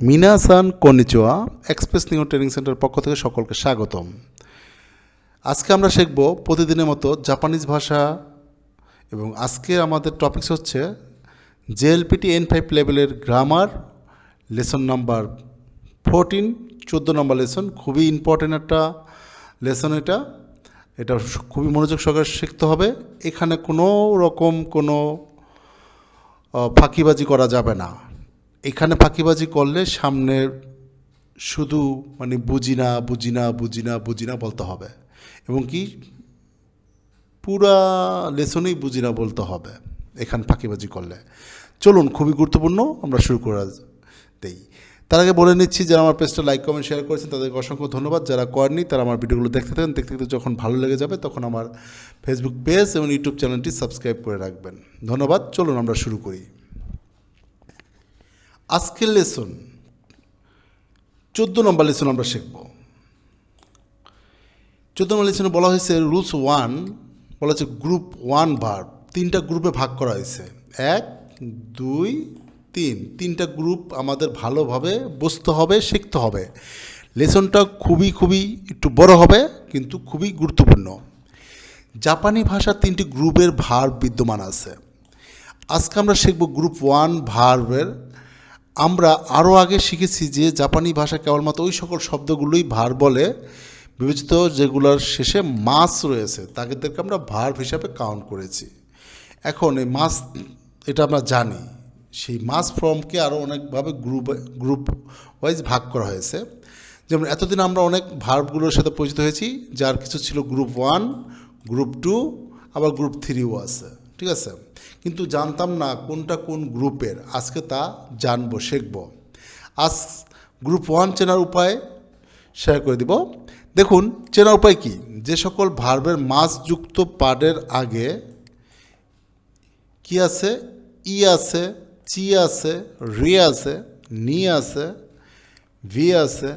মিনাসান কনিচুয়া express new training centre পক্ষ থেকে সকলকে স্বাগতম। আজকে আমরা শিখব প্রতিদিনের মতো জাপানিজ ভাষা এবং আজকে আমাদের টপিকস হচ্ছে জেএলপিটি N5 লেভেলের গ্রামার লেসন নাম্বার 14, 14 নম্বর লেসন। খুবই ইম্পর্টেন্ট একটা লেসন এটা খুবই মনোযোগ সহকারে শিখতে হবে। এখানে কোনো রকম কোনো ফাঁকিবাজি করা যাবে না। এখানে ফাঁকিবাজি করলে সামনে শুধু বুঝি না বলতে হবে এবং কি পুরা লেসনেই বুঝি না বলতে হবে এখানে ফাঁকিবাজি করলে। চলুন, খুবই গুরুত্বপূর্ণ, আমরা শুরু করে দেই। তার আগে বলে নিচ্ছি, যারা আমার পেজটা লাইক কমেন্ট শেয়ার করেছেন তাদেরকে অসংখ্য ধন্যবাদ। যারা করেননি তারা আমার ভিডিওগুলো দেখতে থাকেন, দেখতে দেখতে যখন ভালো লেগে যাবে তখন আমার ফেসবুক পেজ এবং ইউটিউব চ্যানেলটি সাবস্ক্রাইব করে রাখবেন। ধন্যবাদ। চলুন আমরা শুরু করি। আজকের লেসন 14 নম্বর লেসন আমরা শিখব। 14 নম্বর লেসনে বলা হয়েছে রুলস 1, বলা হচ্ছে গ্রুপ 1 ভার্ব। 3টা গ্রুপে ভাগ করা হয়েছে, 1, 2, 3। 3টা গ্রুপ আমাদের ভালোভাবে বুঝতে হবে, শিখতে হবে। লেসনটা খুবই একটু বড় হবে কিন্তু খুবই গুরুত্বপূর্ণ। জাপানি ভাষার 3টি গ্রুপের ভার্ব বিদ্যমান আছে। আজকে আমরা শিখব গ্রুপ 1 ভার্বের। আমরা আরও আগে শিখেছি যে জাপানি ভাষা কেবলমাত্র ওই সকল শব্দগুলোই ভার্ব বলে বিবেচিত যেগুলোর শেষে মাস রয়েছে, তাদেরকে আমরা ভার্ব হিসাবে কাউন্ট করেছি। এখন এই মাস, এটা আমরা জানি, সেই মাস ফর্মকে আরও অনেকভাবে গ্রুপ ওয়াইজ ভাগ করা হয়েছে। যেমন এতদিন আমরা অনেক ভার্বগুলোর সাথে পরিচিত হয়েছি, যার কিছু ছিল গ্রুপ 1, গ্রুপ 2, আবার গ্রুপ 3ও আছে, ঠিক আছে? কিন্তু জানতাম না কোনটা কোন গ্রুপের। আজকে তা জানবো, শিখব। আজ গ্রুপ 1 চেনার উপায় শেয়ার করে দিব। দেখুন, চেনার উপায় কি? যে সকল ভার্বের মাসযুক্ত পার্টের আগে কি আছে? ই আছে, চি আছে, রি আছে, নি আছে, ভি আছে,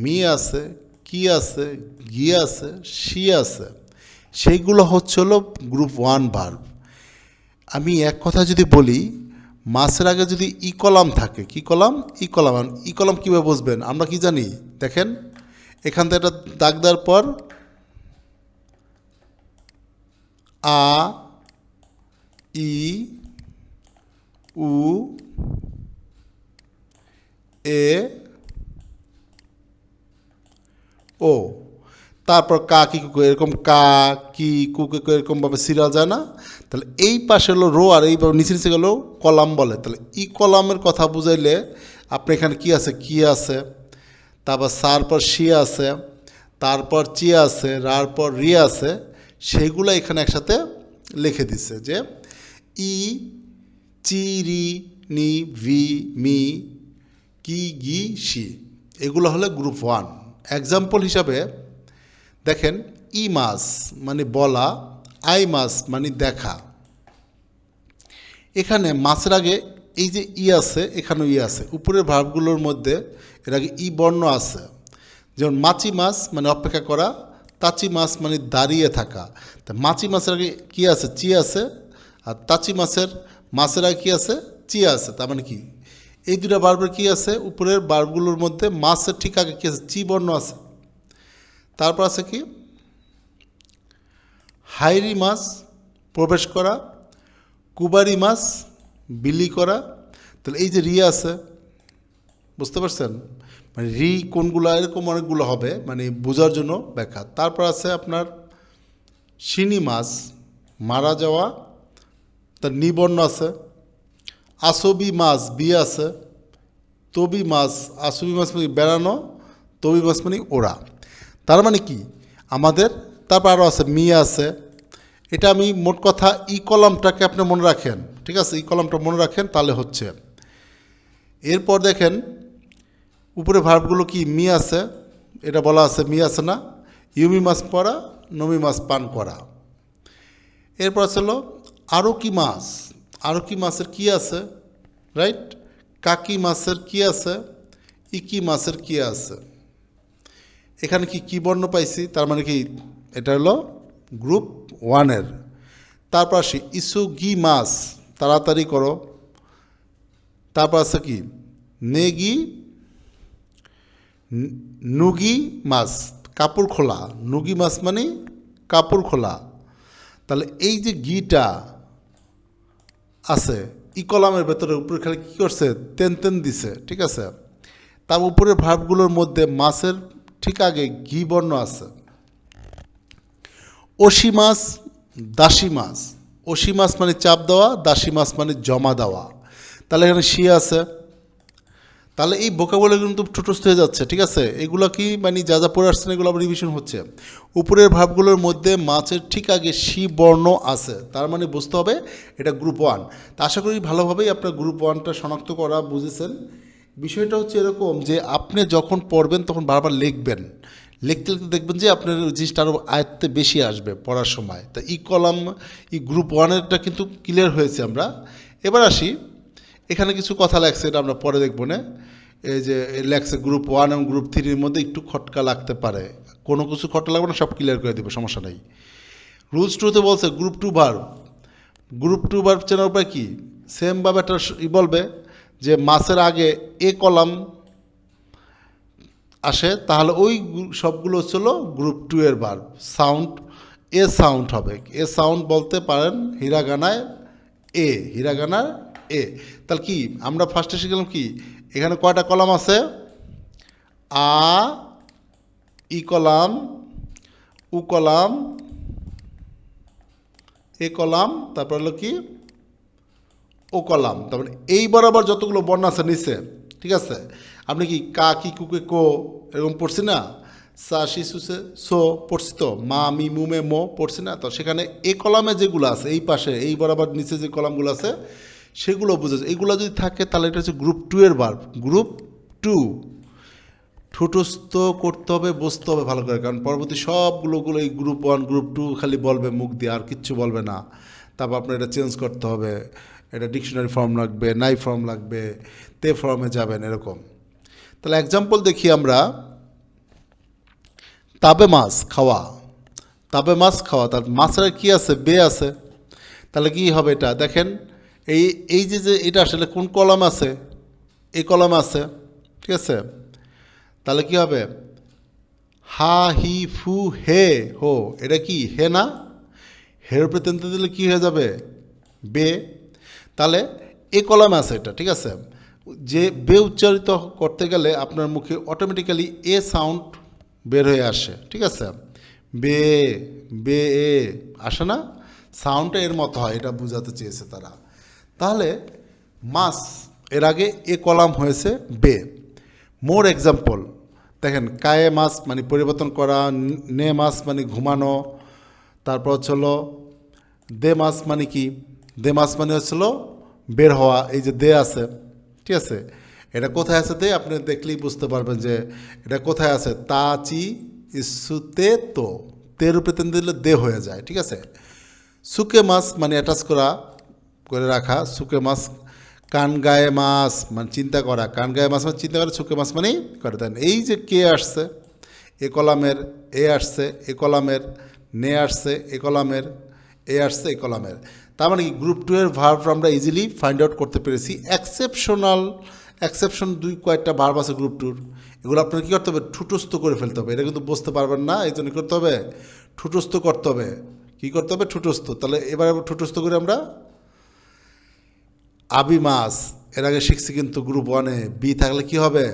মি আছে, কি আছে, গি আছে, সি আছে। সেইগুলো হলো গ্রুপ 1 ভার্ব। আমি এক কথা যদি বলি, মাসের আগে যদি ই কলাম থাকে, কি কলাম? ই কলাম। ই কলাম কীভাবে বুঝবেন? আমরা কি জানি? দেখেন, এখান থেকে একটা দাগ দেওয়ার পর আ, ই, উ, এ, ও, তারপর কা কি কু, এরকম কা কি কুকে এরকমভাবে সিরিয়াল যায় না? তাহলে এই পাশে হলো রো, আর এইভাবে নিচে নিচে গেলেও কলাম বলে। তাহলে ই কলামের কথা বুঝাইলে আপনি এখানে কি আছে? কি আছে, তারপর সার পর সি আছে, তারপর চি আছে, রার পর রি আছে। সেইগুলো এখানে একসাথে লিখে দিচ্ছে যে ই, চি, রি, নি, ভি, মি, কি, গি, সি। এগুলো হলো গ্রুপ 1। এক্সাম্পল হিসাবে দেখেন, ই মাস মানে বলা, আই মাস মানে দেখা। এখানে মাসের আগে এই যে ই আছে, এখানেও ই আছে। উপরের ভার্বগুলোর মধ্যে এর আগে ই বর্ণ আছে। যেমন মাছি মাস মানে অপেক্ষা করা, তাচি মাস মানে দাঁড়িয়ে থাকা। তা মাছি মাসের আগে কী আছে? চি আছে। আর তাচি মাসের আগে কী আছে? চি আছে। তার মানে কি এই দুটা ভার্বের কী আছে? উপরের ভার্বগুলোর মধ্যে মাসের ঠিক আগে কী আছে? চি বর্ণ আছে। তারপর আছে কি? হাইরি মাস প্রবেশ করা, কুবারি মাস বিলি করা। তাহলে এই যে রি আছে, বুঝতে পারছেন? মানে রি কোনগুলো, এরকম অনেকগুলো হবে, মানে বোঝার জন্য ব্যাখ্যা। তারপর আছে আপনার শিনি মাস মারা যাওয়া, তার নিবর্ণ আছে। আসবি মাস বি আছে। তবি মাস, আসবি মাস মানে বেড়ানো, তবি মাস মানে ওরা। তার মানে কি আমাদের, তারপর আরও আছে মি আছে। এটা আমি মোট কথা ই কলামটাকে আপনি মনে রাখেন, ঠিক আছে? ই কলামটা মনে রাখেন, তাহলে হচ্ছে। এরপর দেখেন উপরে ভার্বগুলো কি? মি আছে, এটা বলা আছে মি আছে না? ইউমি মাছ পড়া, নমি মাছ পান করা। এরপর আছে হলো আরও কি মাছ। আরও কি মাছের কি আছে? রাইট। কাকি মাছের কি আছে? ইকি মাছের কি আছে? এখানে কি বর্ণ পাইছি? তার মানে কি এটা হলো গ্রুপ 1-এর। তারপর আসি ইসু গি মাস, তাড়াতাড়ি করো। তারপর আছে কি? নেগি নুগি মাছ কাপড় খোলা, নুগি মাছ মানে কাপড় খোলা। তাহলে এই যে গিটা আছে ই কলামের ভেতরে উপরে খালি কী করছে, তেন তেন দিছে, ঠিক আছে। তার উপরের ভার্বগুলোর মধ্যে মাছের ঠিক আগে ঘি বর্ণ আছে। অসি মাছ, দাসী মাছ। অসি মাছ মানে চাপ দেওয়া, দাসী মাছ মানে জমা দেওয়া। তাহলে এখানে সি আছে। তাহলে এই ভোকাবুলারি কিন্তু ঠুটস্থ হয়ে যাচ্ছে, ঠিক আছে। এগুলো কি মানে যা যা পড়ে আসছেন এগুলো আবার রিভিশন হচ্ছে। উপরের ভাবগুলোর মধ্যে মাছের ঠিক আগে সি বর্ণ আছে, তার মানে বুঝতে হবে এটা গ্রুপ 1। তা আশা করি ভালোভাবেই আপনার গ্রুপ 1টা শনাক্ত করা বুঝেছেন। বিষয়টা হচ্ছে এরকম যে আপনি যখন পড়বেন তখন বারবার লিখবেন, লিখতে লিখতে দেখবেন যে আপনার জিনিসটা আরও আয়ত্তে বেশি আসবে পড়ার সময়। তা ই কলাম ই গ্রুপ 1এরটা কিন্তু ক্লিয়ার হয়েছে আমরা। এবার আসি, এখানে কিছু কথা লাগছে, এটা আমরা পরে দেখবো না। এই যে লেখছে গ্রুপ 1 এবং গ্রুপ 3-র মধ্যে একটু খটকা লাগতে পারে, কোনো কিছু খটকা লাগবে না, সব ক্লিয়ার করে দেবে, সমস্যা নেই। রুলস 2-তে বলছে গ্রুপ 2 ভার্ব। গ্রুপ 2 ভার্ব চেনার উপায় কী, সেমভাবে একটা বলবে যে মাছের আগে এ কলাম আসে, তাহলে ওই সবগুলো ছিল গ্রুপ 2-এর ভার্ব। সাউন্ড এ সাউন্ড হবে, এ সাউন্ড বলতে পারেন হিরাগানায় এ, হিরাগানার এ। তাহলে কি আমরা ফার্স্টে শিখলাম কি, এখানে কয়টা কলাম আছে, আ ই কলাম, উ কলাম, এ কলাম, তারপর হলো কি ও কলাম। তারপরে এই বরাবর যতগুলো বর্ণ আছে নিচে, ঠিক আছে। আপনি কি কা কি কুকে কো এরকম পড়ছি না, সা শি সুসে সো পড়ছি তো, মা মি মুমে মো পড়ছি না তো। সেখানে এ কলামে যেগুলো আছে এই পাশে এই বরাবর নিচে যে কলামগুলো আছে সেগুলো বুঝেছে। এইগুলো যদি থাকে তাহলে এটা হচ্ছে গ্রুপ 2-এর ভার্ব। গ্রুপ 2 ঠোঁটস্থ করতে হবে, বুঝতে হবে ভালো করে, কারণ পরবর্তী সবগুলোগুলো এই গ্রুপ 1 গ্রুপ 2 খালি বলবে মুখ দিয়ে, আর কিচ্ছু বলবে না। তারপর আপনার এটা চেঞ্জ করতে হবে, এটা ডিকশনারি ফর্ম লাগবে, নাই ফর্ম লাগবে, তে ফর্মে যাবেন এরকম। তাহলে এক্সাম্পল দেখি আমরা, তাবে মাছ খাওয়া, তাবে মাছ খাওয়া, তার মাছের কি আছে, বে আছে। তাহলে কি হবে এটা দেখেন, এই এই যে যে এটা আসলে কোন কলাম আছে, এই কলাম আছে, ঠিক আছে। তাহলে কি হবে, হা হি ফু হে হো, এটা কি হে না, হের উপরে তেনতে দিলে কী হয়ে যাবে, বে। তাহলে এ কলামে আছে এটা, ঠিক আছে। যে বে উচ্চারিত করতে গেলে আপনার মুখে অটোমেটিক্যালি এ সাউন্ড বের হয়ে আসে, ঠিক আছে। বে বে এ আসে না, সাউন্ডটা এর মতো হয়, এটা বোঝাতে চেয়েছে তারা। তাহলে মাস এর আগে এ কলাম হয়েছে বে। মোর এক্সাম্পল দেখেন, কায়ে মাস মানে পরিবর্তন করা, নে মাস মানে ঘুমানো, তারপর হচ্ছিল দে মাস মানে কি, দে মাস মানে হচ্ছিল বের হওয়া। এই যে দে আছে, ঠিক আছে, এটা কোথায় আছে দে, আপনি দেখলেই বুঝতে পারবেন যে এটা কোথায় আছে। তা চি ইস্যুতে তো, তের উপরে তেন দিলে দে হয়ে যায়, ঠিক আছে। সুকে মাছ মানে অ্যাটাচ করা করে রাখা, সুকে মাছ। কান গায়ে মাছ মানে চিন্তা করা, কান গায়ে মাছ মানে চিন্তা করা, সুকে মাছ মানেই করে দেন। এই যে কে আসছে এ কলামের, এ আসছে এ কলামের, নে আসছে এ কলামের, এ আসছে এ কলামের। তার মানে কি গ্রুপ 2-এর ভার্ব আমরা ইজিলি ফাইন্ড আউট করতে পেরেছি। এক্সেপশন কয়েকটা ভার্ব আছে গ্রুপ 2-র, এগুলো আপনার কী করতে হবে, ঠুটস্থ করে ফেলতে হবে। এটা কিন্তু বুঝতে পারবেন না, এই জন্য করতে হবে ঠুটস্থ করতে হবে। কী করতে হবে, ঠুটস্থ। তাহলে এবার ঠুটস্থ করে আমরা আবি মাছ এর আগে শিখছি কিন্তু গ্রুপ 1-এ, বি থাকলে কি হবে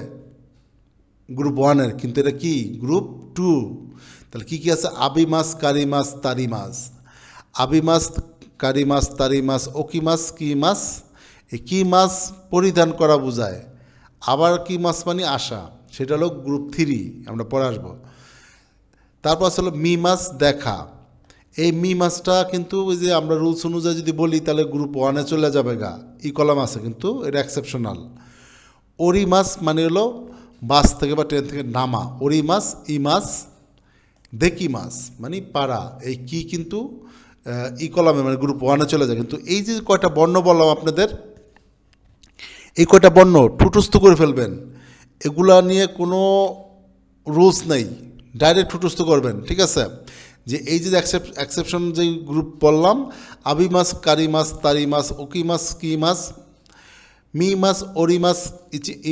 গ্রুপ 1-এর, কিন্তু এটা কি গ্রুপ 2। তাহলে কী কী আছে, আবি মাছ, কারি মাছ, তারি মাছ। আবি মাছ, কারি মাছ, তারি মাছ, ওকি মাছ, কি মাছ। এই কি মাছ পরিধান করা বোঝায়, আবার কি মাছ মানে আসা, সেটা হলো গ্রুপ 3, আমরা পরে আসবো। তারপর আসলে মি মাছ দেখা, এই মি মাছটা কিন্তু ওই যে আমরা রুলস অনুযায়ী যদি বলি তাহলে গ্রুপ 1-এ চলে যাবে গা, ই কলাম আছে কিন্তু এটা এক্সেপশনাল। ওরি মাছ মানে হলো বাস থেকে বা ট্রেন থেকে নামা, ওরি মাছ। ই মাছ, দেখি মাছ মানে পাড়া, এই কি কিন্তু ই কলামে মানে গ্রুপ 1-এ চলে যায়। কিন্তু এই যে কয়টা বর্ণ বললাম আপনাদের, এই কয়টা বর্ণ ঠুটস্থ করে ফেলবেন, এগুলা নিয়ে কোনো রুলস নেই, ডাইরেক্ট ঠুটস্থ করবেন, ঠিক আছে। যে এই যে এক্সেপশন যেই গ্রুপ বললাম, আবি মাছ, কারি মাছ, তারি মাছ, ওকি মাছ, কি মাছ, মি মাস ওরিমাস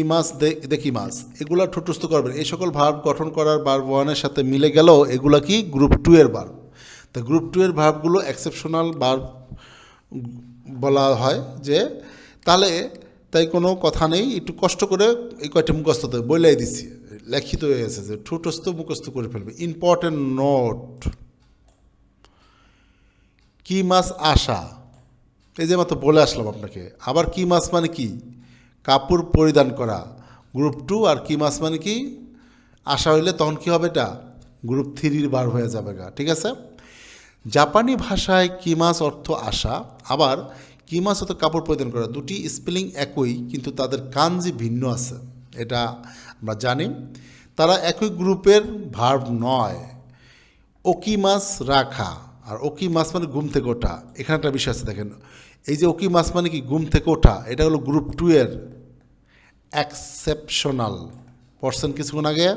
ইমাস দেখিমাস এগুলা ঠোঁটস্থ করবেন। এই সকল ভার্ব গঠন করার ভার্ব ওয়ানের সাথে মিলে গেলেও এগুলা কি গ্রুপ টু এর ভার্ব। তো গ্রুপ টু এর ভার্বগুলো এক্সেপশনাল ভার্ব বলা হয়। যে তাহলে তাই কোনো কথা নেই, একটু কষ্ট করে এই কয়টা মুখস্থ বলেই দিচ্ছি, লিখিত হয়ে গেছে যে ঠোঁটস্থ মুখস্থ করে ফেলবে। ইম্পর্টেন্ট নোট, কি মাস আশা, এই যে মাত্র বলে আসলাম আপনাকে। আবার কি মাস মানে কি, কাপড় পরিধান করা, গ্রুপ টু। আর কি মাস মানে কি, আশা হইলে তখন কি হবে, এটা গ্রুপ থ্রির বার হয়ে যাবে গা, ঠিক আছে। জাপানি ভাষায় কিমাস অর্থ আশা, আবার কিমাস অর্থ কাপড় পরিধান করা। দুটি স্পেলিং একই, কিন্তু তাদের কাঞ্জি ভিন্ন আছে, এটা আমরা জানি। তারা একই গ্রুপের ভার্ব নয়। ওকিমাস রাখা, আর ওকিমাস মানে ঘুম থেকে ওঠা। এখানে একটা বিষয় আছে দেখেন, এই যে ওকিমাস মানে কি ঘুম থেকে ওঠা, এটা হলো গ্রুপ টু এর এক্সেপশনাল। পড়ছেন কিছুক্ষণ আগে,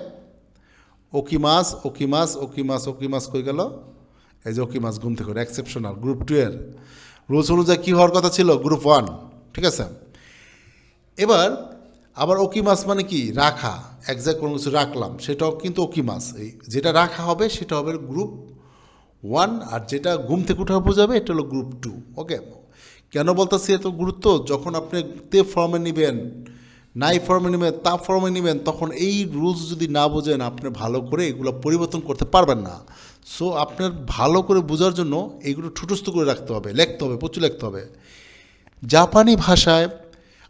ওকিমাস ওকিমাস ওকিমাস ওকিমাস কই গেল, এই যে ওকিমাস ঘুম থেকে ওঠা এক্সেপশনাল, গ্রুপ টু এর। রুলস অনুযায়ী কী হওয়ার কথা ছিল, গ্রুপ ওয়ান, ঠিক আছে। এবার আবার ওকিমাস মানে কি রাখা, একজ্যাক্ট কোনো কিছু রাখলাম, সেটাও কিন্তু ওকিমাস। এই যেটা রাখা হবে সেটা হবে গ্রুপ ওয়ান, আর যেটা ঘুম থেকে উঠা বোঝাবে এটা হলো গ্রুপ টু। ওকে, কেন বলতেছি এত গুরুত্ব, যখন আপনি তে ফর্মে নেবেন, নাই ফর্মে নেবেন, তা ফর্মে নেবেন, তখন এই রুলস যদি না বোঝেন আপনি ভালো করে এগুলো পরিবর্তন করতে পারবেন না। সো আপনার ভালো করে বোঝার জন্য এইগুলো ঠুটস্থ করে রাখতে হবে, লিখতে হবে, প্রচুর লিখতে হবে। জাপানি ভাষায়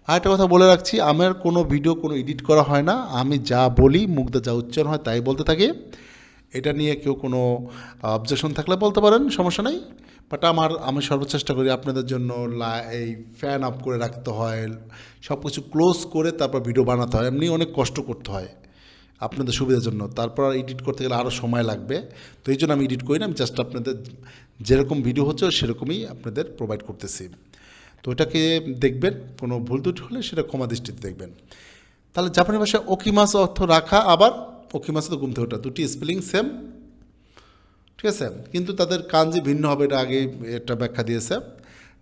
আরেকটা কথা বলে রাখছি, আমার কোনো ভিডিও কোনো এডিট করা হয় না, আমি যা বলি মুখ দিয়ে যা উচ্চারণ হয় তাই বলতে থাকি। এটা নিয়ে কেউ কোনো অবজেকশন থাকলে বলতে পারেন, সমস্যা নেই। বাট আমি সর্বচেষ্টা করি আপনাদের জন্য এই ফ্যান আপ করে রাখতে হয়, সব কিছু ক্লোজ করে তারপর ভিডিও বানাতে হয়, এমনি অনেক কষ্ট করতে হয় আপনাদের সুবিধার জন্য। তারপর এডিট করতে গেলে আরও সময় লাগবে, তো এই জন্য আমি এডিট করি না, আমি জাস্ট আপনাদের যেরকম ভিডিও হচ্ছে সেরকমই আপনাদের প্রোভাইড করতেছি। তো এটাকে দেখবেন, কোনো ভুল ত্রুটি হলে সেটা ক্ষমা দৃষ্টিতে দেখবেন। তাহলে জাপানি ভাষায় ওকিমাস অর্থ রাখা, আবার ওকিমাস তো ঘুম থেকে ওঠা, দুটি স্পেলিং সেম, ঠিক আছে, কিন্তু তাদের কাঞ্জি ভিন্ন হবে, এটা আগে একটা ব্যাখ্যা দিয়েছে।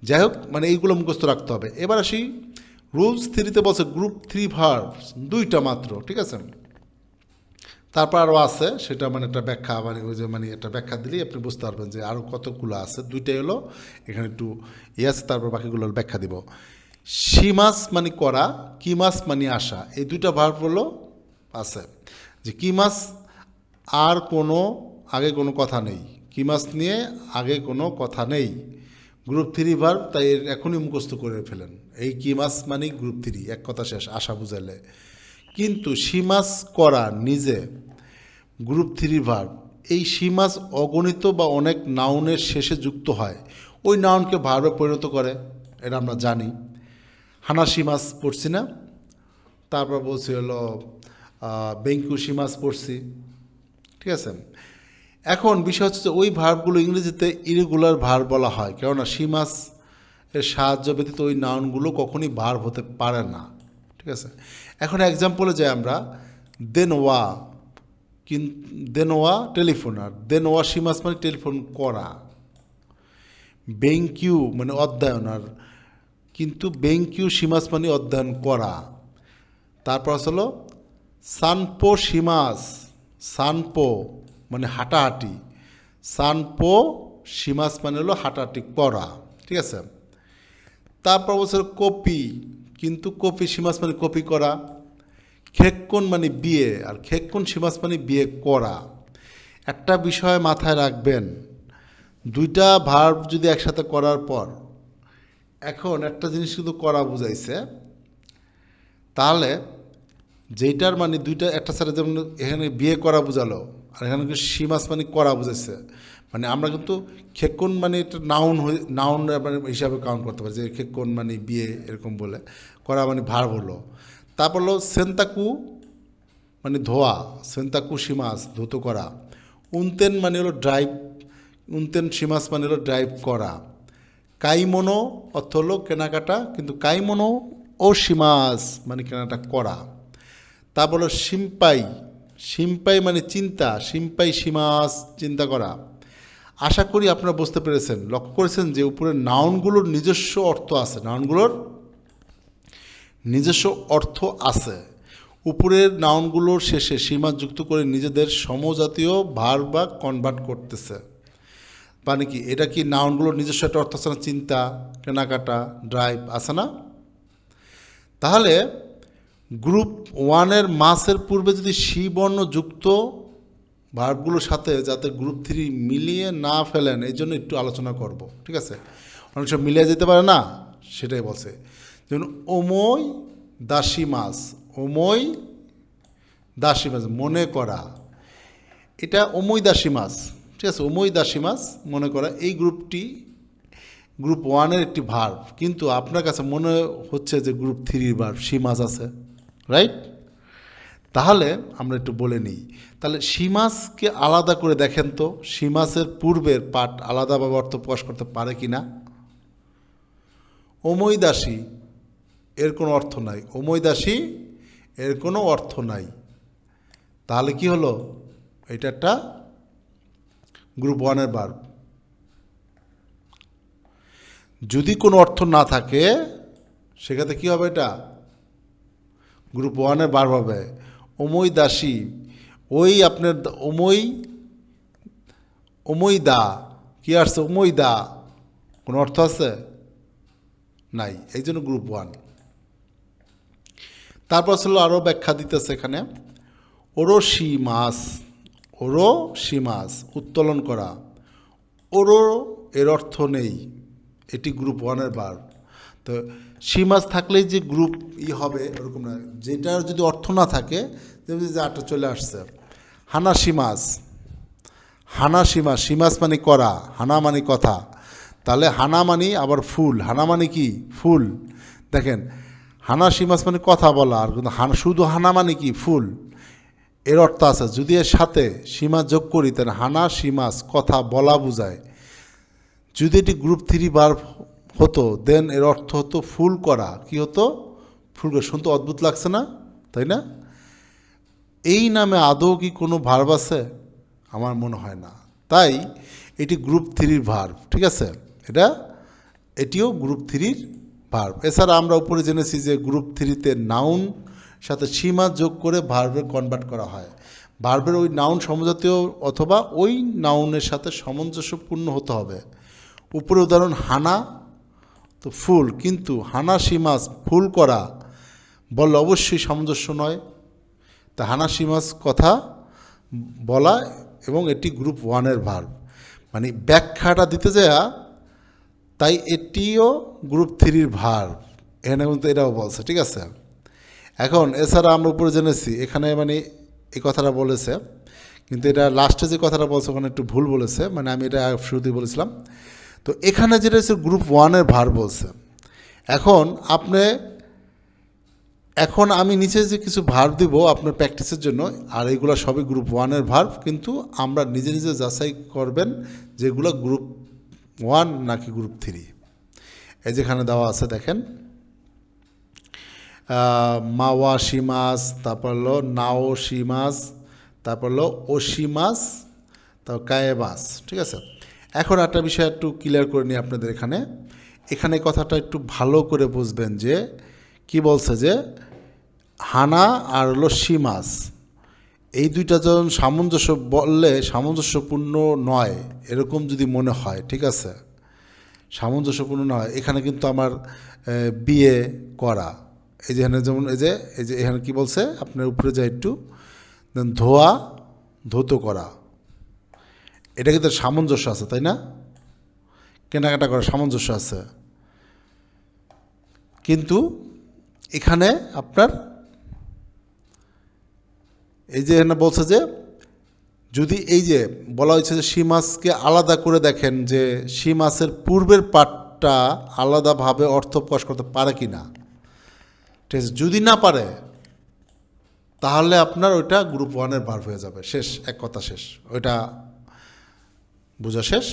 যাই হোক, মানে এইগুলো মুখস্থ রাখতে হবে। এবার আসি রুলস থ্রিতে বলছে গ্রুপ থ্রি ভার্বস দুইটা মাত্র, ঠিক আছে। তারপর আরও আছে, সেটা মানে একটা ব্যাখ্যা, মানে ওই যে মানে একটা ব্যাখ্যা দিলেই আপনি বুঝতে পারবেন যে আরও কতগুলো আছে। দুইটাই হলো এখানে একটু আছে, তারপর বাকিগুলোর ব্যাখ্যা দিব। সীমাস মানে করা, কিমাস মানে আসা, এই দুইটা ভার্ব হলো আছে। যে কিমাস আর কোনো আগে কোনো কথা নেই, কিমাস নিয়ে আগে কোনো কথা নেই, গ্রুপ থ্রি ভার্ব, তাই এখনই মুখস্থ করে ফেলেন। এই কিমাস মানে গ্রুপ থ্রি, এক কথা শেষ, আশা বুঝালে। কিন্তু সীমাস করা নিজে গ্রুপ থ্রি ভার্ব। এই সীমাস অগণিত বা অনেক নাউনের শেষে যুক্ত হয়, ওই নাউনকে ভার্বে পরিণত করে, এটা আমরা জানি। হানাসীমাস পড়ছি না, তারপর বলছি হলো বেঙ্কুসীমাস পড়ছি, ঠিক আছে। এখন বিষয় হচ্ছে যে ওই ভার্বগুলো ইংরেজিতে ইরেগুলার ভার্ব বলা হয়, কেননা সীমাস এর সাহায্য ব্যতীত ওই নাউনগুলো কখনই ভার্ব হতে পারে না, ঠিক আছে। এখন এক্সাম্পলে যাই আমরা, দেনওয়া, দেনওয়া টেলিফোনার, দেনওয়া সীমাস মানে টেলিফোন করা। বেঙ্কিউ মানে অধ্যয়ন, আর কিন্তু বেঙ্কিউ সীমাস মানে অধ্যয়ন করা। তারপর হলো সানপো সীমাস, সানপো মানে হাঁটাহাঁটি, সানপো সীমাস মানে হলো হাঁটাহাঁটি করা, ঠিক আছে। তারপর বলছে কপি, কিন্তু কপি সীমাস মানে কপি করা। খেক্কন মানে বিয়ে, আর খেক্কন সীমাস মানে বিয়ে করা। একটা বিষয় মাথায় রাখবেন, দুইটা ভার্ব যদি একসাথে করার পর, এখন একটা জিনিস শুধু করা বুঝাইছে, তাহলে যেইটার মানে দুইটা একটা সাথে, যেমন এখানে বিয়ে করা বোঝালো, আর এখানে কিন্তু সীমাস মানে করা বুঝাইছে, মানে আমরা কিন্তু খেক্কন মানে একটা নাউন মানে হিসাবে কাউন্ট করতে পারি, যে খেক্কন মানে বিয়ে এরকম বলে, করা মানে ভার্ব হলো। তারপর হলো সেন্তাকু মানে ধোয়া, সেন্তাকু সীমাস ধুত করা। উনতেন মানে হলো ড্রাইভ, উনতেন সীমাস মানে হলো ড্রাইভ করা। কাইমনো অর্থ হলো কেনাকাটা, কিন্তু কাইমনো ও সীমাস মানে কেনাকাটা করা। তারপর হলো সিম্পাই, সিম্পাই মানে চিন্তা, সিম্পাই সীমাস চিন্তা করা। আশা করি আপনারা বুঝতে পেরেছেন, লক্ষ্য করেছেন যে উপরে নাউনগুলোর নিজস্ব অর্থ আছে, নাউনগুলোর নিজস্ব অর্থ আছে। উপরের নাউনগুলোর শেষে সীমা যুক্ত করে নিজেদের সমজাতীয় ভার্ব বা কনভার্ট করতেছে। মানে কি, এটা কি নাউনগুলোর নিজস্ব একটা অর্থ আছে না? চিন্তা, কেনাকাটা, ড্রাইভ আছে না? তাহলে গ্রুপ ওয়ানের মাসের পূর্বে যদি সি বর্ণ যুক্ত ভার্বগুলোর সাথে যাতে গ্রুপ থ্রি মিলিয়ে না ফেলেন, এই জন্য একটু আলোচনা করব, ঠিক আছে? অনেক সময় মিলিয়ে যেতে পারে না, সেটাই বলছে। যেমন ওমই দাসী মাস, ওমই দাসী মাস মনে করা, এটা ওমই দাসী মাস, ঠিক আছে? ওমই দাসী মাস মনে করা, এই গ্রুপটি গ্রুপ ওয়ানের একটি ভার্ব, কিন্তু আপনার কাছে মনে হচ্ছে যে গ্রুপ থ্রির ভার্ব সি মাস আছে, রাইট? তাহলে আমরা একটু বলে নিই। তাহলে সীমাসকে আলাদা করে দেখেন তো, সীমাসের পূর্বের পাঠ আলাদাভাবে অর্থ প্রকাশ করতে পারে কি না? ওমই দাসী এর কোনো অর্থ নাই, ওমই দাসী এর কোনো অর্থ নাই। তাহলে কি হলো? এটা একটা গ্রুপ ওয়ানের ভার্ব। যদি কোনো অর্থ না থাকে সেক্ষেত্রে কী হবে? এটা গ্রুপ ওয়ানের ভার্ব হবে। ওমই দাসী, ওই আপনার ওমই দা, কি আসছে? ওমই দা, কোনো অর্থ আছে? নাই, এই জন্য গ্রুপ ওয়ান। তারপর ছিল আরও ব্যাখ্যা দিতেছে এখানে, ওরসি মাস, ওরসি মাস উত্তোলন করা, ওরো এর অর্থ নেই, এটি গ্রুপ ওয়ানের ভার্ব। তো সি মাস থাকলেই যে গ্রুপ হবে ওরকম না, যেটার যদি অর্থ না থাকে, যেমন যে আটটা চলে আসছে হানা সীমাস, হানা সীমাস, সীমাস মানে করা, হানা মানে কথা। তাহলে হানা মানে আবার ফুল, হানা মানে কি? ফুল। দেখেন, হানা সীমাস মানে কথা বলা, আর কিন্তু শুধু হানা মানে কি? ফুল। এর অর্থ আছে, যদি এর সাথে সীমা যোগ করি তাহলে হানা সীমাস কথা বলা বোঝায়। যদি এটি গ্রুপ থ্রি ভার্ব হতো দেন এর অর্থ হতো ফুল করা। কি হতো? ফুল করা। শুনতে অদ্ভুত লাগছে না, তাই না? এই নামে আদৌ কি কোনো ভার্ব আছে? আমার মনে হয় না। তাই এটি গ্রুপ থ্রির ভার্ব, ঠিক আছে? এটিও গ্রুপ থ্রির ভার্ব। এছাড়া আমরা উপরে জেনেছি যে গ্রুপ থ্রিতে নাউন সাথে সীমা যোগ করে ভার্বে কনভার্ট করা হয়। ভার্বের ওই নাউন সমজাতীয় অথবা ওই নাউনের সাথে সামঞ্জস্যপূর্ণ হতে হবে। উপরে উদাহরণ হানা তো ফুল, কিন্তু হানা সীমাস ফুল করা বললে অবশ্যই সামঞ্জস্য নয়। তা হানা সীমাস কথা বলা, এবং এটি গ্রুপ ওয়ানের ভার্ব। মানে ব্যাখ্যাটা দিতে যায়, তাই এটিও গ্রুপ থ্রির ভার্ব, এখানে কিন্তু এটাও বলছে, ঠিক আছে? এখন এছাড়া আমরা উপরে জেনেছি এখানে মানে এই কথাটা বলেছে, কিন্তু এটা লাস্টে যে কথাটা বলছে ওখানে একটু ভুল বলেছে, মানে আমি এটা শুরুতেই বলেছিলাম। তো এখানে যেটা হচ্ছে গ্রুপ ওয়ানের ভার্ব বলছে। এখন আমি নিচে যে কিছু ভার্ব দিব আপনার প্র্যাকটিসের জন্য, আর এইগুলো সবই গ্রুপ ওয়ানের ভার্ব, কিন্তু আমরা নিজে নিজে যাচাই করবেন যেগুলো গ্রুপ ওয়ান নাকি গ্রুপ থ্রি। এই যেখানে দেওয়া আছে দেখেন, মাওয়াশি মাছ, তারপর হলো নাওশি মাছ, তারপর হলো ওশি মাছ, তারপর কায়ে মাছ, ঠিক আছে? এখন একটা বিষয় একটু ক্লিয়ার করে নিই আপনাদের এখানে কথাটা একটু ভালো করে বুঝবেন যে কি বলছে, যে হানা আর হলো সি মাছ, এই দুইটা যখন সামঞ্জস্য বললে সামঞ্জস্যপূর্ণ নয় এরকম যদি মনে হয়, ঠিক আছে? সামঞ্জস্যপূর্ণ নয়, এখানে কিন্তু আমার বিয়ে করা, এই যে এখানে যেমন এই যে এখানে কী বলছে, আপনার উপরে যায় একটু ধোয়া ধৌত করা, এটা কিন্তু সামঞ্জস্য আছে, তাই না? কেনাকাটা করা সামঞ্জস্য আছে, কিন্তু এখানে আপনার এই যে এখানে বলছে যে যদি এই যে বলা হয়েছে যে সি মাছকে আলাদা করে দেখেন, যে সি মাছের পূর্বের পাঠটা আলাদাভাবে অর্থ প্রকাশ করতে পারে কি না, ঠিক আছে? যদি না পারে তাহলে আপনার ওইটা গ্রুপ ওয়ানের ভার্ব হয়ে যাবে, শেষ, এক কথা শেষ, ওইটা বোঝা শেষ।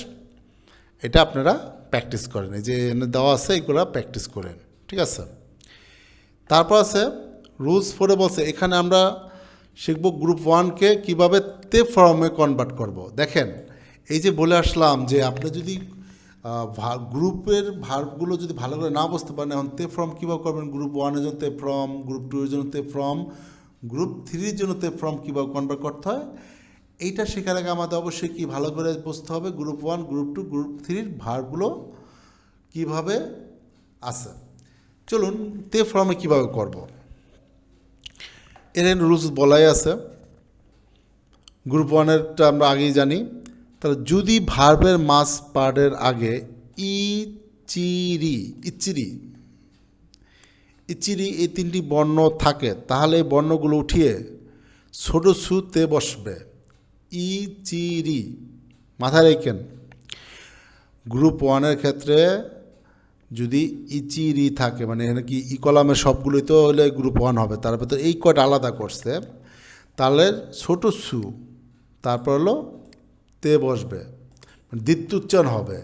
এটা আপনারা প্র্যাকটিস করেন, এই যে এনে দেওয়া আছে এগুলো প্র্যাকটিস করেন, ঠিক আছে? তারপর আছে রুলস 4-এ বলছে, এখানে আমরা শিখব গ্রুপ ওয়ানকে কীভাবে তে ফর্মে কনভার্ট করব। দেখেন, এই যে বলে আসলাম যে আপনি যদি গ্রুপের ভার্বগুলো যদি ভালো করে না বুঝতে পারেন, এখন তে ফ্রম কীভাবে করবেন, গ্রুপ 1-এর জন্য তে ফ্রম, গ্রুপ 2-এর জন্য তে ফ্রম, গ্রুপ 3-এর জন্য তে ফ্রম কীভাবে কনভার্ট করতে হয়, এইটা শেখার আগে আমাদের অবশ্যই কি ভালো করে বুঝতে হবে গ্রুপ 1, গ্রুপ 2, গ্রুপ 3-র ভার্বগুলো কীভাবে আছে। চলুন তে ফ্রমে কীভাবে করব, এর রুলস বলাই আছে। গ্রুপ 1-এরটা আমরা আগেই জানি। তাহলে যদি ভার্বের মাস পার্টের আগে ইচিরি ইচিরি ইচিরি এই তিনটি বর্ণ থাকে, তাহলে এই বর্ণগুলো উঠিয়ে ছোট সুতে বসবে। ইচিরি মাথায় রাখেন, গ্রুপ 1-এর ক্ষেত্রে যদি ইচিরি থাকে, মানে এখানে কি ই কলামের সবগুলোই তো হলে গ্রুপ 1 হবে, তার ভেতরে এই কয়টা আলাদা করছে, তাহলে ছোট সু তারপর হলো তে বসবে, দ্বিতীয় উচ্চারণ হবে।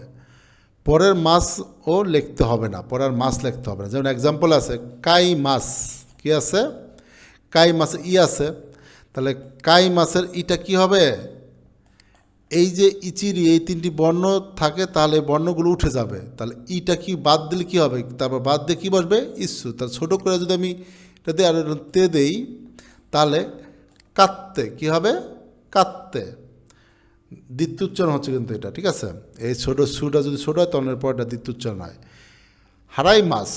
পরের মাসও লিখতে হবে না, পরের মাস লিখতে হবে না। যেমন এক্সাম্পল আছে কাই মাস, কি আছে, কাই মাসে ই আছে, তাহলে কাই মাসের ইটা কি হবে, এই যে ইচিরি এই তিনটি বর্ণ থাকে, তাহলে বর্ণগুলো উঠে যাবে, তাহলে ইটা কি বাদ দিলে কি হবে, তারপর বাদ দিয়ে কী বসবে, ইস্যু। তাহলে ছোটো করে যদি আমি এটা দিয়ে আর তে দেই, তাহলে কাত্তে কি হবে, কাত্তে, দ্বিতীয় উচ্চারণ হচ্ছে কিন্তু এটা, ঠিক আছে। এই ছোটো সুটা যদি ছোটো হয় তখন এরপর এটা দ্বিতীয় উচ্চারণ হয়। হারাই মাস,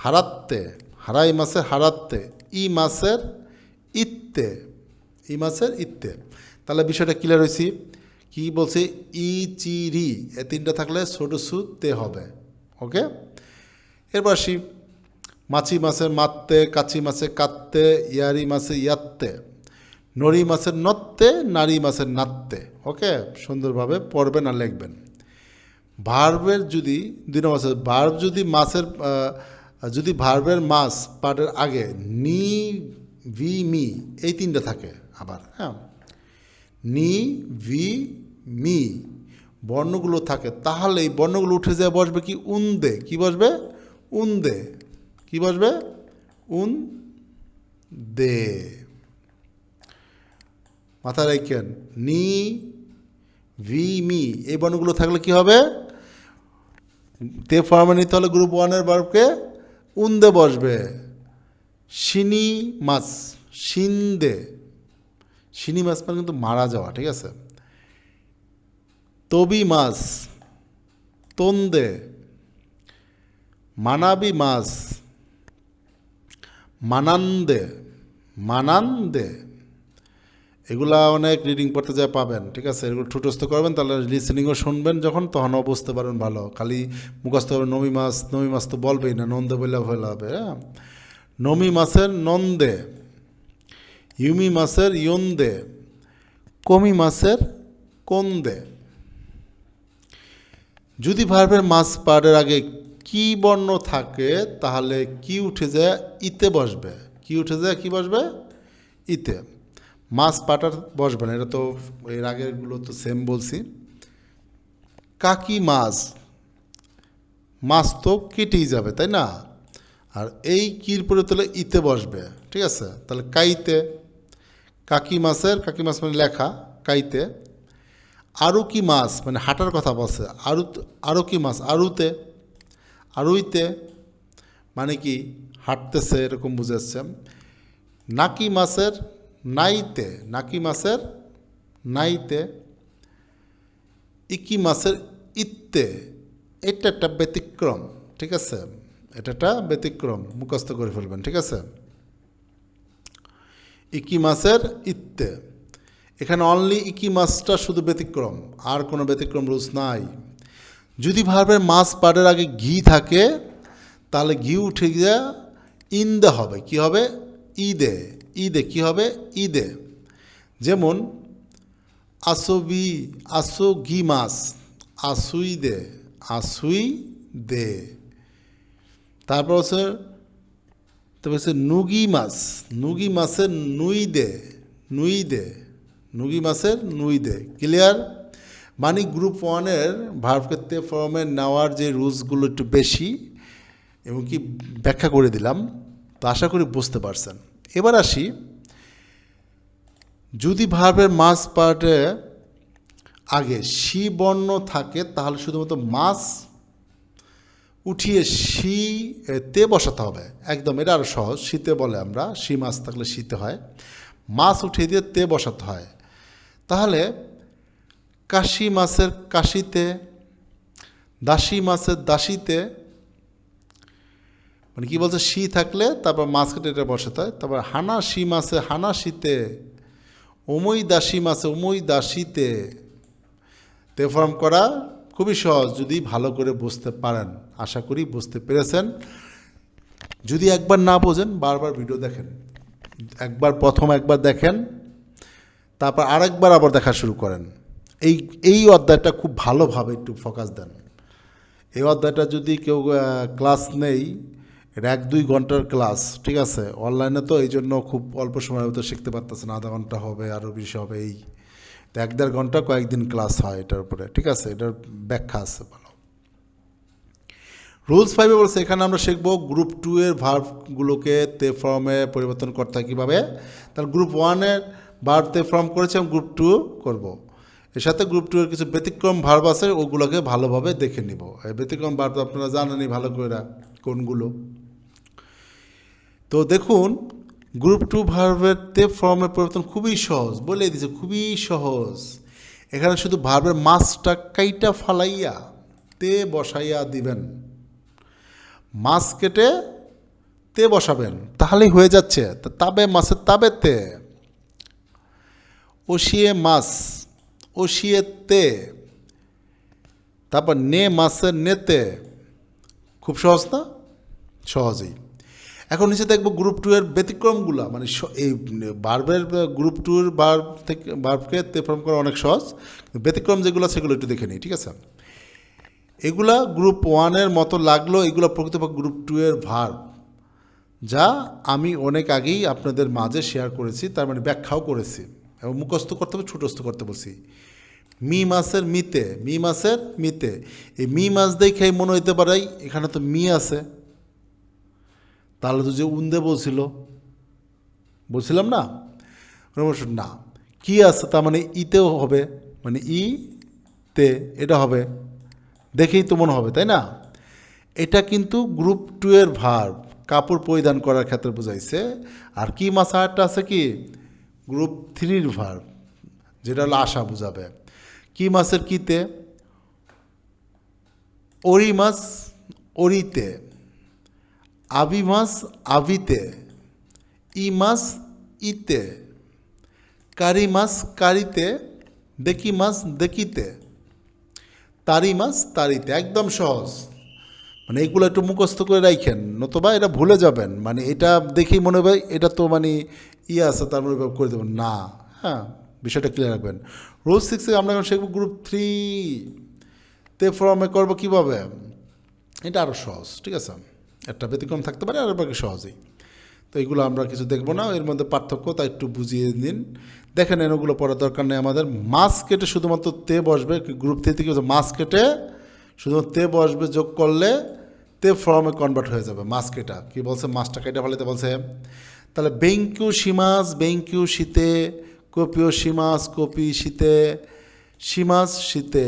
হারাত্তে, হারাই মাসের হারাত্তে, ই মাসের ইত্তে, ই মাসের ইত্তে। তাহলে বিষয়টা ক্লিয়ার হয়েছি। কি বলছে, ই চিরি এ তিনটা থাকলে ছোটো সু তে হবে। ওকে, এরপর আসি মাছি মাছের মাত্তে, কাছি মাছে কাত্তে, ইয়ারি মাছে ইয়াত্তে, নরি মাছের নত্তে, নারী মাছের নাত্তে। ওকে, সুন্দরভাবে পড়বেন আর লিখবেন। ভার্বের যদি দুই নম্বর আছে, ভার্ব যদি মাছের যদি ভার্বের মাস পার্টের আগে নি, ভি, মি এই তিনটা থাকে আবার, হ্যাঁ, নি, ভি, মি বর্ণগুলো থাকে, তাহলে এই বর্ণগুলো উঠে যায় বসবে কি, উন্দে, কি বসবে, উন্দে, কি বসবে, উন দে। মাথায় রাখেন, নি, ভি, মি এই বর্ণগুলো থাকলে কি হবে, তে ফর্মে নিতে হলে গ্রুপ 1-এর ভার্বকে উন্দে বসবে। শিনি মাছ, সিন্দে, শিনি মাছ মানে কিন্তু মারা যাওয়া, ঠিক আছে। তবি মাছ, তন্দে, মানাবি মাছ, মানান্দে, মানান্দে। এগুলা অনেক রিডিং পড়তে যা পাবেন, ঠিক আছে। এগুলো ঠুটস্থ করবেন, তাহলে লিসেনিংও শুনবেন যখন, তখনও বুঝতে পারবেন ভালো। খালি মুখস্থ করবেন নমি মাছ, নমি মাছ তো বলবেই না, নন্দে বললে ভয় হবে। হ্যাঁ, নমি মাছের নন্দে, ইউমি মাছের ইয়ন্দে, কমি মাছের কন্দে। যদি ভার্বের মাস পার্টের আগে কি বর্ণ থাকে, তাহলে কি উঠে যায়, ইতে বসবে। কি উঠে যায়, কি বসবে, ইতে। মাছ পাটার বসবে না, এটা তো এর আগেরগুলো তো সেম বলছি। কাকি মাছ, মাছ তো কেটেই যাবে, তাই না, আর এই কির পরে তাহলে ইতে বসবে, ঠিক আছে। তাহলে কাইতে, কাকি মাছের, কাকি মাছ মানে লেখা, কাইতে। আরও কি মাছ মানে হাঁটার কথা বলছে, আরু, আরও কি মাছ, আরুতে, আরুইতে মানে কি হাঁটতেছে এরকম বুঝাচ্ছে। নাকি মাছের নাইতে, নাকি মাছের নাইতে। ইকি মাছের ইত্তে, এটা একটা ব্যতিক্রম, ঠিক আছে, এটা একটা ব্যতিক্রম, মুখস্থ করে ফেলবেন, ঠিক আছে। ইকি মাছের ইত্তে, এখানে অনলি ইকি মাছটা শুধু ব্যতিক্রম, আর কোনো ব্যতিক্রম রুলস নাই। যদি ভার্বের মাছ পার্টের আগে ঘি থাকে, তাহলে ঘি উঠে গিয়ে ইন্দে হবে, কি হবে, ঈদে, ঈদে কি হবে, ঈদে। যেমন আসবি, আসো ঘি মাছ, আসুই দে, আসুই দে। তারপর হচ্ছে নুগি মাছ, নুগি মাছের নুই দে, নুই দে, নুগি মাছের নুই দে। ক্লিয়ার, মানে গ্রুপ 1-এর ভার্বকে তে ফর্মে নেওয়ার যে রুলসগুলো একটু বেশি, এবং কি ব্যাখ্যা করে দিলাম, তো আশা করি বুঝতে পারছেন। এবার আসি, যদি ভার্বের মাস পার্টে আগে সি বর্ণ থাকে, তাহলে শুধুমাত্র মাস উঠিয়ে তে বসাতে হবে, একদম এটা আরও সহজ। শীতে বলে আমরা, শি মাছ থাকলে শীতে হয়, মাছ উঠিয়ে দিয়ে তে বসাতে হয়। তাহলে কাশি মাছের কাশিতে, দাসী মাছের দাসীতে, মানে কি বলছে, শি থাকলে তারপর মাছ কেটে এটা বসাতে হয়। তারপর হানা শি মাছে হানা শীতে, অমই দাসী মাছে অমই দাসীতে। তে ফর্ম করা খুবই সহজ যদি ভালো করে বুঝতে পারেন। আশা করি বুঝতে পেরেছেন। যদি একবার না বোঝেন বারবার ভিডিও দেখেন, প্রথম একবার দেখেন, তারপর আরেকবার আবার দেখা শুরু করেন। এই অধ্যায়টা খুব ভালোভাবে একটু ফোকাস দেন। এই অধ্যায়টা যদি কেউ ক্লাস নেই, এটা 1-2 ঘন্টার ক্লাস, ঠিক আছে? অনলাইনে তো এই জন্য খুব অল্প সময়ের মধ্যে শিখতে পারতেছেন, আধা ঘন্টা হবে, আরও বেশি হবে। এই তো 1-1.5 ঘন্টা কয়েকদিন ক্লাস হয় এটার উপরে, ঠিক আছে? এটার ব্যাখ্যা আছে ভালো। রুলস 5 বলছে এখানে আমরা শিখব গ্রুপ 2 এর ভার্বগুলোকে তে ফর্মে পরিবর্তন করতে হয় কীভাবে। তাহলে গ্রুপ 1 এর ভার্ব তে ফর্ম করেছে এবং গ্রুপ 2 করব। এর সাথে গ্রুপ 2 এর কিছু ব্যতিক্রম ভার্ব আছে, ওগুলোকে ভালোভাবে দেখে নিব। এই ব্যতিক্রম ভার্ব আপনারা জানেনই ভালো করে কোনগুলো। তো দেখুন, গ্রুপ 2 ভার্বের তে ফর্মের পরিবর্তন খুবই সহজ, বলে দিয়েছে খুবই সহজ। এখানে শুধু ভার্বের মাছটা কাইটা ফালাইয়া তে বসাইয়া দিবেন, মাছ কেটে তে বসাবেন, তাহলেই হয়ে যাচ্ছে। তাবে মাছের তাবেতে, ওশিয়ে মাছ ওশিয়ে তে, তারপর নে মাছের নেতে। খুব সহজ না? সহজেই। এখন নিচে দেখব গ্রুপ 2 এর ব্যতিক্রমগুলো, মানে এই ভার্বের গ্রুপ 2 এর ভার্ব থেকে ভার্বকে তে ফর্ম করা অনেক সহজ, ব্যতিক্রম যেগুলো সেগুলো একটু দেখে নিই, ঠিক আছে? এগুলা গ্রুপ 1 এর মতো লাগলো, এগুলো প্রকৃতপক্ষে গ্রুপ 2 এর ভার্ব, যা আমি অনেক আগেই আপনাদের মাঝে শেয়ার করেছি, তার মানে ব্যাখ্যাও করেছি এবং মুখস্থ করতে হবে, ছুটস্থ করতে বলছি। মি মাছের মিতে, মি মাছের মিতে, এই মি মাছ দেখেই মনে হইতে পারে এখানে তো মি আছে, তাহলে তো যে উন্দে বলছিলাম না, না, কি আছে তার মানে ইতেও হবে, মানে ই তে এটা হবে, দেখেই তো মনে হবে, তাই না? এটা কিন্তু গ্রুপ 2 এর ভার্ব, কাপড় পরিধান করার ক্ষেত্রে বোঝাইছে। আর কি মাছ আরেকটা আছে কি, গ্রুপ 3 এর ভার্ব, যেটা হলো আশা বুঝাবে। কি মাছের কিতে, ওরি মাছ ওরিতে, আবি মাছ আবিতে, ই মাছ ইতে, কারি মাছ কারিতে, দেখি মাছ দেখিতে, তারি মাছ তারিতে। একদম সহজ, মানে এইগুলো একটু মুখস্থ করে রাখেন, নতুবা এটা ভুলে যাবেন। মানে এটা দেখেই মনে হবে এটা তো মানে ইয়ে আছে, তার মনে করে দেবেন না। হ্যাঁ, বিষয়টা ক্লিয়ার রাখবেন। রুল 6 আমরা এখন শিখব গ্রুপ 3 তে ফর্মে করবো কীভাবে। এটা আরও সহজ, ঠিক আছে? একটা ব্যতিক্রম থাকতে পারে, আর বাকি সহজেই। তো এইগুলো আমরা কিছু দেখবো না, এর মধ্যে পার্থক্য তা একটু বুঝিয়ে নিন। দেখেন এগুলো পড়ার দরকার নেই আমাদের। মাছ কেটে শুধুমাত্র তে বসবে, গ্রুপ 3 থেকে মাছ কেটে শুধুমাত্র তে বসবে, যোগ করলে তে ফর্মে কনভার্ট হয়ে যাবে। মাছ কেটা কী বলছে, মাছটা কেটে ফেলাতে বলছে। তাহলে বেঙ্কিউ সীমাস বেঙ্কিউ শীতে, কপিও সীমাস কপি শীতে, সীমাস শীতে।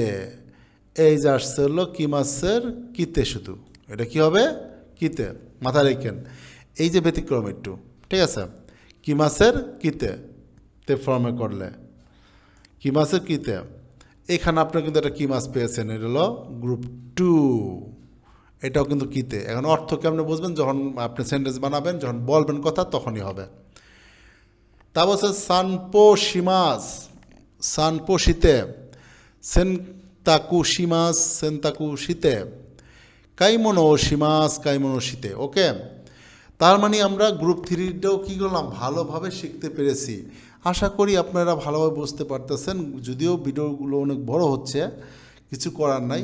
এই যে আসছে হলো কি মাছের কিতে, শুধু এটা কি হবে কিতে, মাথায় রেখেন। এই যে ব্যতিক্রম একটু, ঠিক আছে? কি মাছের কিতে তে ফর্মে করলে, কি মাছের কিতে। এখানে আপনারা কিন্তু একটা কি মাছ পেয়েছেন, এটা হলো গ্রুপ 2, এটাও কিন্তু কিতে। এখন অর্থ কেমনে বুঝবেন, যখন আপনি সেন্টেন্স বানাবেন, যখন বলবেন কথা তখনই হবে। তা বলছে সানপো সীমাস, সানপো শীতে, সেনতাকু সীমাস সেনতাকু শীতে, কাইমনো সীমাস কাইমনো শীতে। ওকে, তার মানে আমরা গ্রুপ 3টাও কী করলাম, ভালোভাবে শিখতে পেরেছি। আশা করি আপনারা ভালোভাবে বুঝতে পারতেছেন। যদিও ভিডিওগুলো অনেক বড় হচ্ছে, কিছু করার নাই।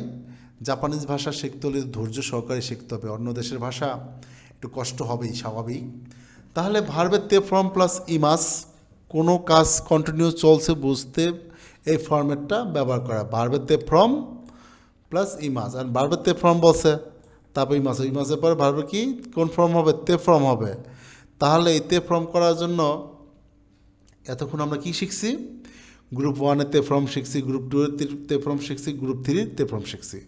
জাপানিজ ভাষা শিখতে হলে ধৈর্য সহকারে শিখতে হবে, অন্য দেশের ভাষা একটু কষ্ট হবেই, স্বাভাবিক। তাহলে ভার্বের তে ফর্ম প্লাস ইমাস, কোনো কাজ কন্টিনিউ চলছে বুঝতে এই ফর্মেটটা ব্যবহার করা, ভার্বের তে ফর্ম প্লাস ইমাস। আর ভার্বের তে ফর্ম বলছে, তারপর ইমাস, ইমাসের পরে ভার্বের কি কোন ফর্ম হবে, তে ফর্ম হবে। তাহলে এই তে ফর্ম করার জন্য এতক্ষণ আমরা কি শিখছি, গ্রুপ 1 তে ফর্ম শিখছি, গ্রুপ 2 তে ফর্ম শিখছি, গ্রুপ 3 তে ফর্ম শিখছি।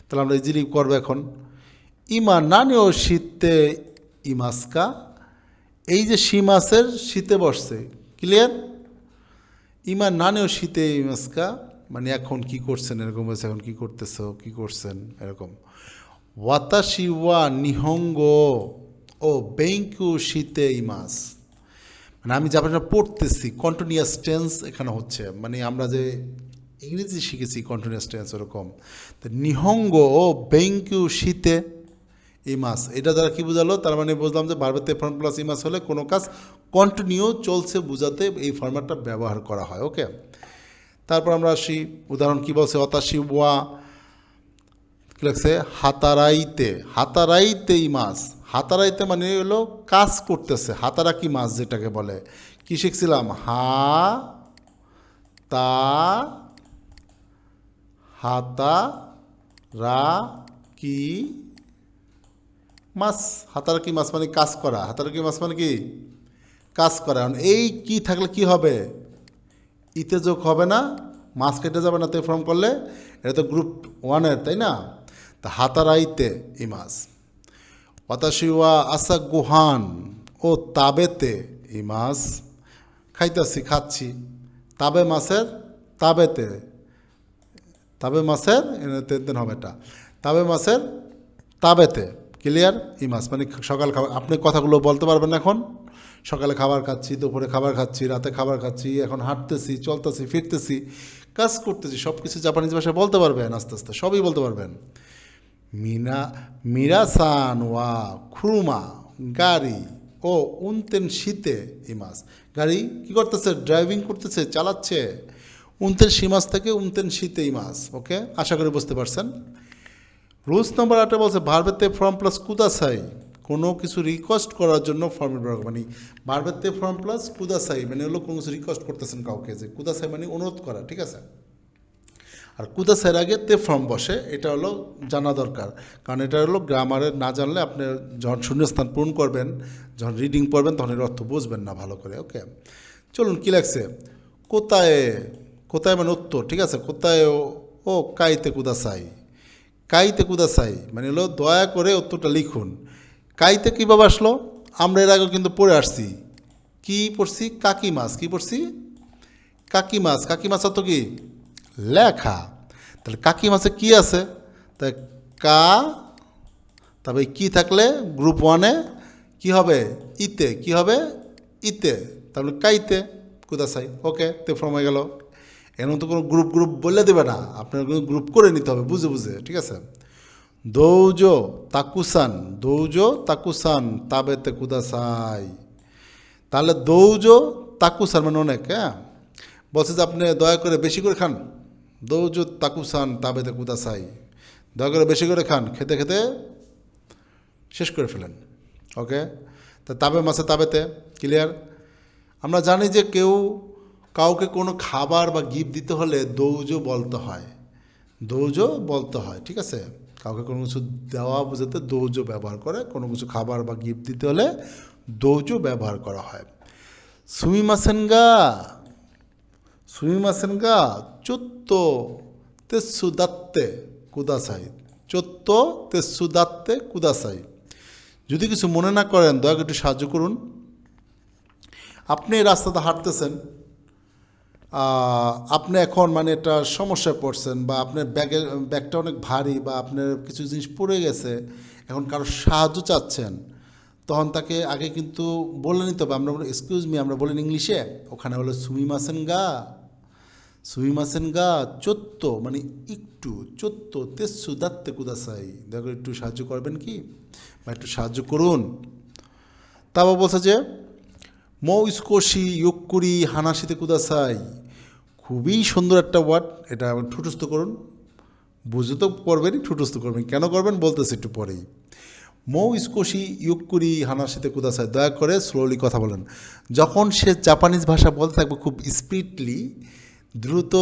তাহলে আমরা ইজিলি করবো এখন। ইমা নানিও শীতে ইমাসকা, এই যে শিমাসের শীতে বসছে, ক্লিয়ার? ইমা নানিও শীতে ইমাসকা মানে এখন কি করছেন এরকম বলছে, এখন কি করতেছ, কি করছেন এরকম। ওয়াতাশি ওয়া নিহঙ্গো ও বেঙ্কু শীতে ইমাস, মানে আমি জাপানিজ পড়তেছি, কন্টিনিউয়াস টেন্স এখানে হচ্ছে, মানে আমরা যে ইংরেজি শিখেছি কন্টিনিউয়াস টেন্স ওরকম। তো নিহঙ্গো ও বেঙ্কু শীতে ইমাস, এটা দ্বারা কি বোঝালো? তার মানে বুঝলাম যে ভার্বের তে ফর্ম প্লাস ইমাস হলে কোনো কাজ কন্টিনিউ চলছে বোঝাতে এই ফর্ম্যাটটা ব্যবহার করা হয়। ওকে, তারপর আমরা আসি উদাহরণ কি বলছে, অতাশি ওয়া কি লাগছে, হাতারাইতে, হাতারাইতে ইমাস, হাতারাইতে মানে হলো কাজ করতেছে, হাতারা কি মাস যেটাকে বলে। কি শিখছিলাম? তা হাতা রা কি মাছ, হাতারা কি মাছ মানে কাজ করা, হাতারা কি মাছ মানে কি কাজ করা। এই কি থাকলে কি হবে? ইতে যোগ হবে না, মাছ কেটে যাবে না তে ফর্ম করলে, এটা তো গ্রুপ ওয়ানের, তাই না? তা হাতারাইতে ই মাছ। অতাশিওয়া আসা গুহান ও তাবেতে ই মাছ, খাইতেছি খাচ্ছি, তাবে মাছের তাবেতে, তাবে মাছের তেন হবে এটা, তাবে মাছের তাবেতে, ক্লিয়ার? ইমাস মানে সকাল খাবার, আপনি কথাগুলো বলতে পারবেন এখন, সকালে খাবার খাচ্ছি, দুপুরে খাবার খাচ্ছি, রাতে খাবার খাচ্ছি, এখন হাঁটতেছি, চলতেছি, ফিরতেছি, কাজ করতেছি, সব কিছু জাপানিজ ভাষায় বলতে পারবেন, আস্তে আস্তে সবই বলতে পারবেন। মিরাসান ওয়া খুরুমা গাড়ি ও উনতেন শীতে ইমাস, গাড়ি কি করতেছে? ড্রাইভিং করতেছে, চালাচ্ছে। উনতেন শিমাস থেকে উনতেন শীতে ইমাস। ওকে, আশা করি বুঝতে পারছেন। রুলস নাম্বার 8 বলছে ভার্বের তে ফর্ম প্লাস কুদাসাই, কোনো কিছু রিকোয়েস্ট করার জন্য ফর্মেট ব্যবহার, মানে ভার্বের তে ফর্ম প্লাস কুদাসাই মানে হলো কোনো কিছু রিকোয়েস্ট করতেছেন কাউকে, যে কুদাসাই মানে অনুরোধ করা, ঠিক আছে? আর কুদাসাইয়ের আগে তে ফর্ম বসে, এটা হলো জানা দরকার, কারণ এটা হলো গ্রামারের না জানলে আপনি যখন শূন্যস্থান পূরণ করবেন, যখন রিডিং পড়বেন তখন এর অর্থ বুঝবেন না ভালো করে। ওকে, চলুন কি লাগছে, কোথায়, কোথায় মানে উত্তর, ঠিক আছে? কোথায় ও কাইতে কুদাসাই, কাইতে কুদাসাই মানে হলো দয়া করে উত্তরটা লিখুন। কাইতে কীভাবে আসলো? আমরা এর আগে কিন্তু পড়ে আসছি, কি পড়ছি? কাকি মাছ, কি পড়ছি? কাকি মাছ, কাকি মাছ অর্থ কি? লেখা। তাহলে কাকি মাছে কি আছে? তাই কা, তবে কি থাকলে গ্রুপ ওয়ানে কি হবে? ইতে, কি হবে? ইতে, তাহলে কাইতে কুদাসাই। ওকে, তে ফর্ম হয়ে গেল। এমন তো কোনো গ্রুপ গ্রুপ বলে দেবে না, আপনার কিন্তু গ্রুপ করে নিতে হবে বুঝে বুঝে, ঠিক আছে? দৌজো তাকুসান, দৌজো তাকুসান তাবেতে কুদাসাই, তাহলে দৌজো তাকুসান মানে অনেক, হ্যাঁ, বলছে যে আপনি দয়া করে বেশি করে খান, দৌজো তাকুসান তাবেতে কুদাসাই, দয়া করে বেশি করে খান, খেতে খেতে শেষ করে ফেলেন। ওকে, তা তাবে মাসে তাবেতে, ক্লিয়ার? আমরা জানি যে কেউ কাউকে কোনো খাবার বা গিফট দিতে হলে দৌজো বলতে হয়, দৌজো বলতে হয়, ঠিক আছে? কাউকে কোনো কিছু দেওয়া বোঝাতে দৌজো ব্যবহার করে, কোনো কিছু খাবার বা গিফট দিতে হলে দৌজো ব্যবহার করা হয়। সুমিমাসেনগা, সুমিমাসেনগা চোত্ত তেসুদাত্তে কুদাসাই, চোত্ত তেসুদাত্তে কুদাসাই, যদি কিছু মনে না করেন দয়া করে একটু সাহায্য করুন। আপনি এই রাস্তাতে হাঁটতেছেন, আপনি এখন মানে একটা সমস্যায় পড়ছেন, বা আপনার ব্যাগটা অনেক ভারী, বা আপনার কিছু জিনিস পড়ে গেছে, এখন কারোর সাহায্য চাচ্ছেন, তখন তাকে আগে কিন্তু বলে নিতে হবে। আমরা বলি এক্সকিউজ মি, আমরা বলেন ইংলিশে, ওখানে হলো সুমিমাসেন গা, সুমিমাসেন গা চোত্ত মানে একটু, চোত্ত তেসু দাত্তে কুদাসাই, দেখো একটু সাহায্য করবেন কি, বা একটু সাহায্য করুন। তারপর বলছে যে মৌ স্কোশি ইয়কুরি হানাশিতে কুদাসাই, খুবই সুন্দর একটা ওয়ার্ড, এটা ঠুটস্থ করুন, বুঝতে তো করবেনই, ঠুটস্থ করবেন, কেন করবেন বলতেছে একটু পরেই। মৌ স্কোশি ইয়কুরি হানাশিতে কুদাসাই, দয়া করে স্লোলি কথা বলেন। যখন সে জাপানিজ ভাষা বলতে থাকবে খুব স্পিডলি, দ্রুত,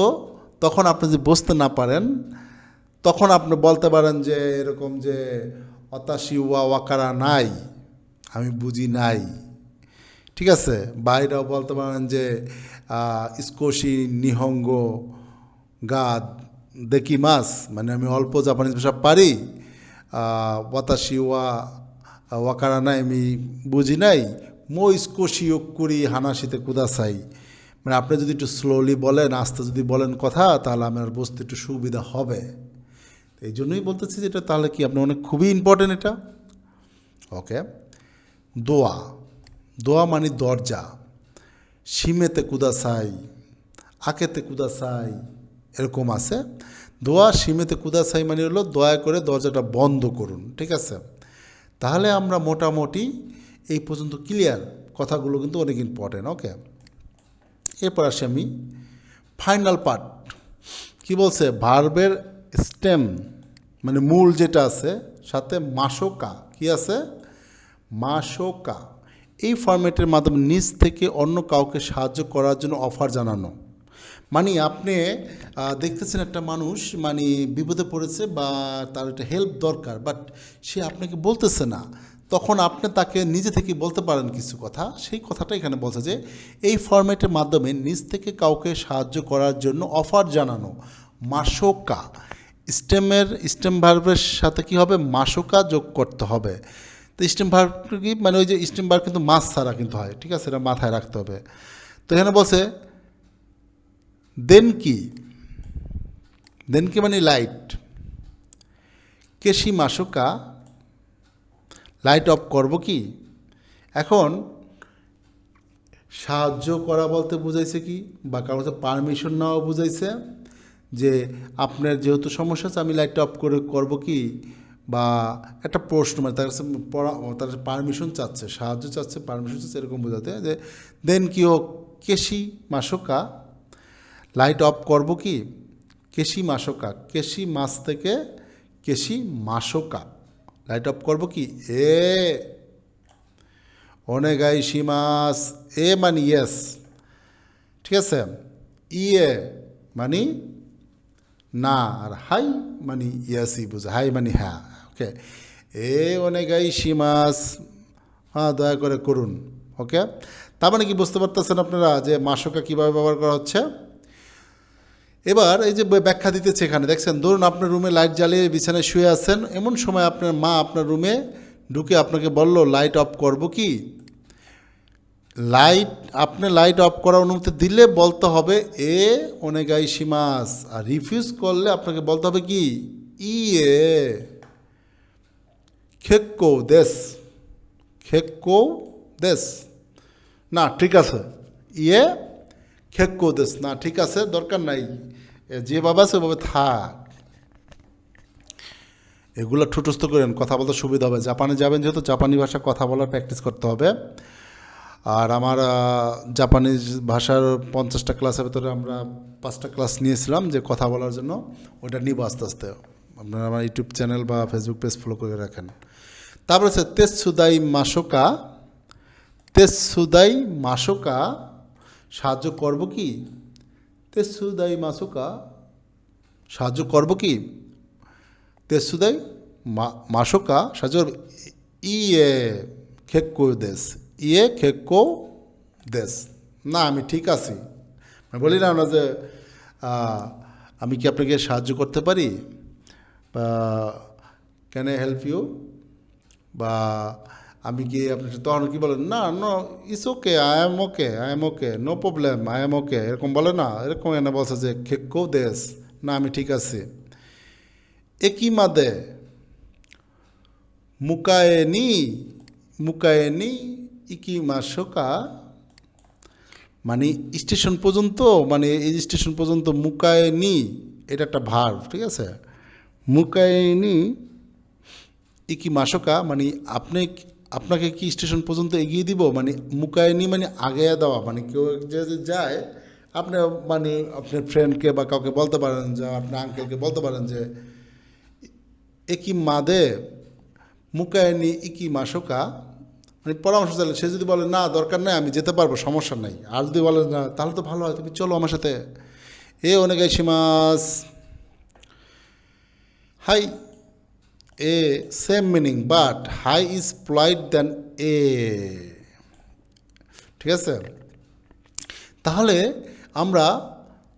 তখন আপনি যদি বুঝতে না পারেন, তখন আপনি বলতে পারেন যে এরকম যে অতাশি ওয়া ওয়াকারা নাই, আমি বুঝি নাই, ঠিক আছে? বা এটাও বলতে পারেন যে স্কোশি নিহঙ্গ গা দেখি মাস, মানে আমি অল্প জাপানিজ ভাষা পারি, ওয়াতাশি ওয়াকারা নাই আমি বুঝি নাই মো ইস্কোশি করি হানাশিতে কুদাসাই, মানে আপনি যদি একটু স্লোলি বলেন, আস্তে যদি বলেন কথা, তাহলে আমার বুঝতে একটু সুবিধা হবে। এই জন্যই বলতেছি যে এটা তাহলে কি আপনার অনেক খুবই ইম্পর্টেন্ট এটা। ওকে, দোয়া, দোয়া মানে দরজা, সীমেতে কুদাসাই, আকেতে কুদাসাই, এরকম আছে। দোয়া সীমেতে কুদাসাই মানে হলো দয়া করে দরজাটা বন্ধ করুন, ঠিক আছে। তাহলে আমরা মোটামুটি এই পর্যন্ত ক্লিয়ার, কথাগুলো কিন্তু অনেক ইম্পর্টেন্ট। ওকে, এরপর আসি আমি ফাইনাল পার্ট। কি বলছে, ভার্বের স্টেম মানে মূল যেটা আছে, সাথে মাসোকা কি আছে, মাসোকা, এই ফরম্যাটের মাধ্যমে নিজ থেকে অন্য কাউকে সাহায্য করার জন্য অফার জানানো। মানে আপনি দেখতেছেন একটা মানুষ মানে বিপদে পড়েছে বা তার একটা হেল্প দরকার, বাট সে আপনাকে বলতেছে না, তখন আপনি তাকে নিজে থেকে বলতে পারেন কিছু কথা। সেই কথাটা এখানে বলছে যে এই ফরম্যাটের মাধ্যমে নিজ থেকে কাউকে সাহায্য করার জন্য অফার জানানো, মাসোকা। স্টেম ভার্বের সাথে কি হবে, মাসোকা যোগ করতে হবে। তো স্টেম ভার্ব কি, মানে ওই যে স্টেম ভার্ব কিন্তু মাস ছাড়া কিন্তু হয়, ঠিক আছে, এটা মাথায় রাখতে হবে। তো এখানে বলছে দেন কি, দেন কি মানে লাইট, কেশি মাসোকা, লাইট অফ করব কি। এখন সাহায্য করা বলতে বুঝাইছে কি, বা কারো কাছে পারমিশন নেওয়া বুঝাইছে যে আপনার যেহেতু সমস্যা আছে আমি লাইটটা অফ করে করবো কি, বা একটা প্রশ্ন, মানে তার কাছে তার পারমিশন চাচ্ছে, সাহায্য চাচ্ছে, পারমিশন চাচ্ছে, এরকম বোঝাতে যে দেন কি ও কেশি মাসোকা, লাইট অফ করব কি, কেশি মাসোকা, কেশি মাস থেকে কেশি মাসোকা, লাইট অফ করব কি, এ ওনেগাই শিমাস, এ মানে ইয়েস, ঠিক আছে, ইয়ে মানে না, আর হাই মানে ইয়াসই বুঝে, হাই মানে হ্যাঁ। ওকে, এ অনেগাই শিমাস, হ্যাঁ দয়া করে করুন। ওকে, তার মানে কি বুঝতে পারতেছেন আপনারা যে মাসোকা কীভাবে ব্যবহার করা হচ্ছে। এবার এই যে ব্যাখ্যা দিতেছে এখানে দেখছেন, ধরুন আপনার রুমে লাইট জ্বালিয়ে বিছানায় শুয়ে আছেন, এমন সময় আপনার মা আপনার রুমে ঢুকে আপনাকে বলল লাইট অফ করব কি। আপনি লাইট অফ করার অনুমতি দিলে বলতে হবে এ ওনেগাই শিমাস, আর রিফিউজ করলে আপনাকে বলতে হবে কি, ইয়ে খেক্কো দেশ, খেক্কো দেশ, না ঠিক আছে, ইয়ে খেক্কো দেশ, না ঠিক আছে, দরকার নাই, যেভাবে আছে ওভাবে থাক। এগুলো ঠুটস্থ করেন, কথা বলতে সুবিধা হবে। জাপানে যাবেন যেহেতু জাপানি ভাষা কথা বলার প্র্যাকটিস করতে হবে। আর আমার জাপানিজ ভাষার 50টা ক্লাসের ভেতরে আমরা 5টা ক্লাস নিয়েছিলাম যে কথা বলার জন্য, ওটা নিব আস্তে আস্তে। আপনারা আমার ইউটিউব চ্যানেল বা ফেসবুক পেজ ফলো করে রাখেন। তারপরে হচ্ছে তেসুদাই মাসোকা, তেসুদাই মাসোকা, সাহায্য করব কি, তেসুদাই মাসোকা, সাহায্য করব কি, তেসুদাই মাসোকা, সাহায্য করব, ইয়ে খেক্কো দেশ, ইয়ে খেক্কো দেশ, না আমি ঠিক আছি। বলি না আমরা যে আমি কি আপনাকে সাহায্য করতে পারি, বা ক্যান আই হেল্প ইউ, বা আমি কি আপনি তখন কি বলেন, না no it's okay, I am okay, I am okay, no problem, I am okay, এরকম বলে না, এরকম এনে বলছে যে খেক্কো দেশ, না আমি ঠিক আছি। একই মাদে মুকায়েনি, মুকায়েনি ইকি মাসোকা, মানে স্টেশন পর্যন্ত, মানে এই স্টেশন পর্যন্ত মুকায়েনি, এটা একটা ভার্ব, ঠিক আছে। মুকায়েনি ইকি মাসোকা মানে আপনাকে কি স্টেশন পর্যন্ত এগিয়ে দিব, মানে মুকায়েনি মানে আগাইয়া দেওয়া, মানে কেউ যে যায় আপনি মানে আপনার ফ্রেন্ডকে বা কাউকে বলতে পারেন, যে আপনার আঙ্কেলকে বলতে পারেন যে একই মাদে মুকায়েনি ইকি মাসোকা, মানে পরামর্শ চাইলে, সে যদি বলে না দরকার নেই আমি যেতে পারবো সমস্যা নাই, আর যদি বলে না তাহলে তো ভালো হয়, তুমি চলো আমার সাথে, এ ওনেগাই শিমাস, হাই এ সেম মিনিং বাট হাই ইজ পোলাইট দ্যান এ, ঠিক আছে। তাহলে আমরা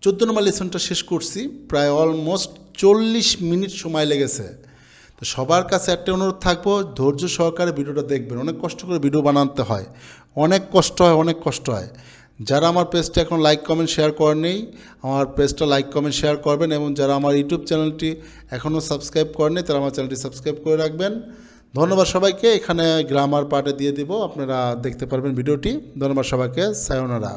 14 নম্বর লেসনটা শেষ করছি, প্রায় অলমোস্ট 40 মিনিট সময় লেগেছে। তো সবার কাছে একটা অনুরোধ থাকবো, ধৈর্য সহকারে ভিডিওটা দেখবেন। অনেক কষ্ট করে ভিডিও বানাতে হয়, অনেক কষ্ট হয়, অনেক কষ্ট হয়। যারা আমার পেজটা এখন লাইক কমেন্ট শেয়ার করেনি, আমার পেজটা লাইক কমেন্ট শেয়ার করবেন, এবং যারা আমার ইউটিউব চ্যানেলটি এখনও সাবস্ক্রাইব করেনি তারা আমার চ্যানেলটি সাবস্ক্রাইব করে রাখবেন। ধন্যবাদ সবাইকে। এখানে গ্রামার পার্টে দিয়ে দিব, আপনারা দেখতে পারবেন ভিডিওটি। ধন্যবাদ সবাইকে। সায়োনারা।